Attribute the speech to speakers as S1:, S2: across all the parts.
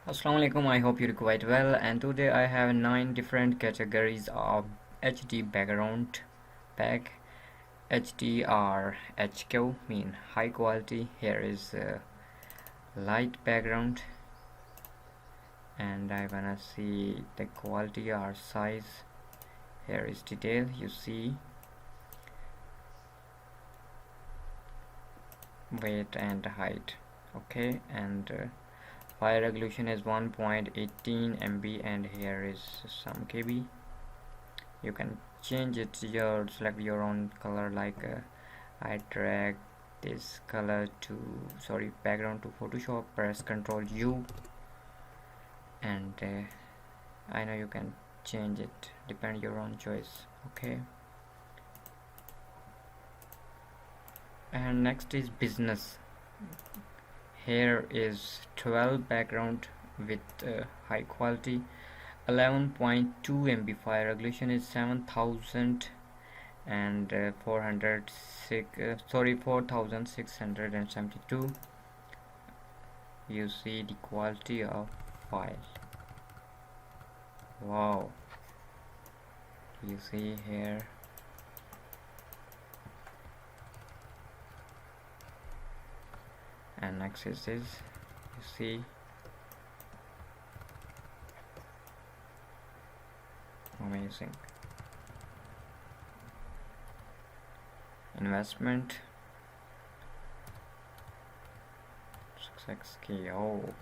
S1: Assalamualaikum, I hope you're quite well, and today I have 9 different categories of HD background pack. HD or HQ mean high quality. Here is light background, and I wanna see the quality or size. Here is detail, you see weight and height. Okay, and file resolution is 1.18 MB, and here is some KB. You can change it, select your own color, like I drag this color to background to Photoshop, press Ctrl U, and I know you can change it, depend your own choice. Okay, and next is business. Here is 12 background with high quality, 11.2 MB. File resolution is 7000 and 4672. You see the quality of file. Wow, you see here. And next is this, you see amazing. Investment success key. Oh,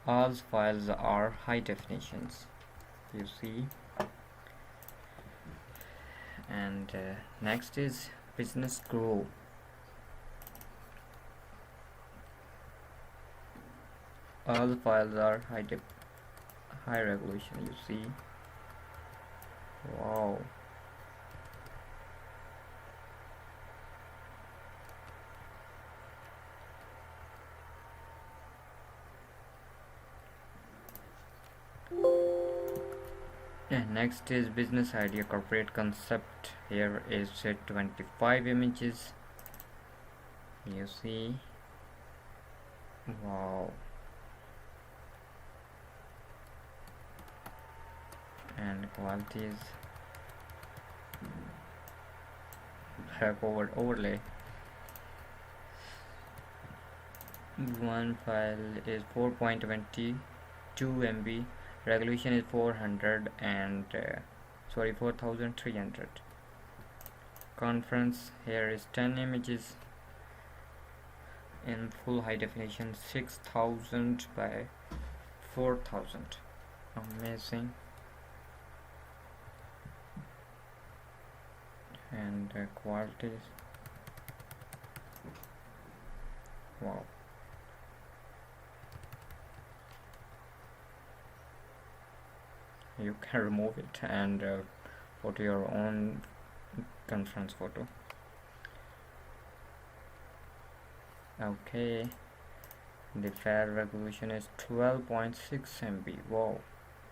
S1: all files are high definitions, you see. And next is business grow. All files are high resolution, you see. Wow, and next is business idea corporate concept. Here is 25 images, you see. Wow, and quality is overlay. One file is 4.22 MB, resolution is 400 and 4300. Conference, here is 10 images in full high definition, 6000 by 4000. Amazing. And quality, wow. You can remove it and put your own conference photo. Okay, the file resolution is 12.6 MB. Wow,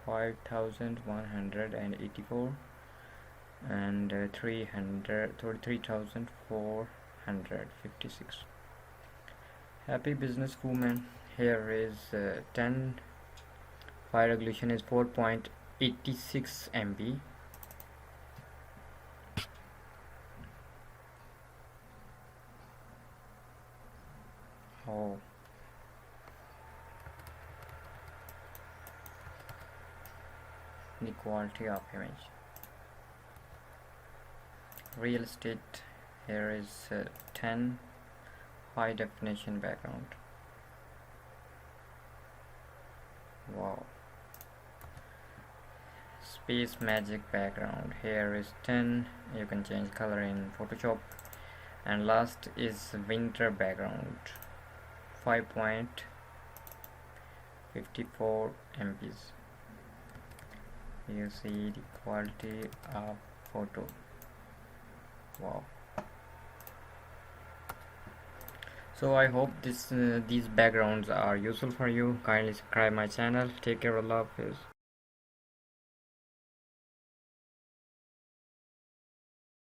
S1: 5184 and 33,456. Happy businesswoman. Here is 10. File resolution is 4.86 MB. Oh, the quality of image. Real estate, here is 10 high definition background. Wow. Space magic background, here is 10. You can change color in Photoshop. And last is winter background, 5.54 MBs. You see the quality of photo. Wow. So I hope these backgrounds are useful for you. Kindly subscribe my channel. Take care. Allah Hafiz.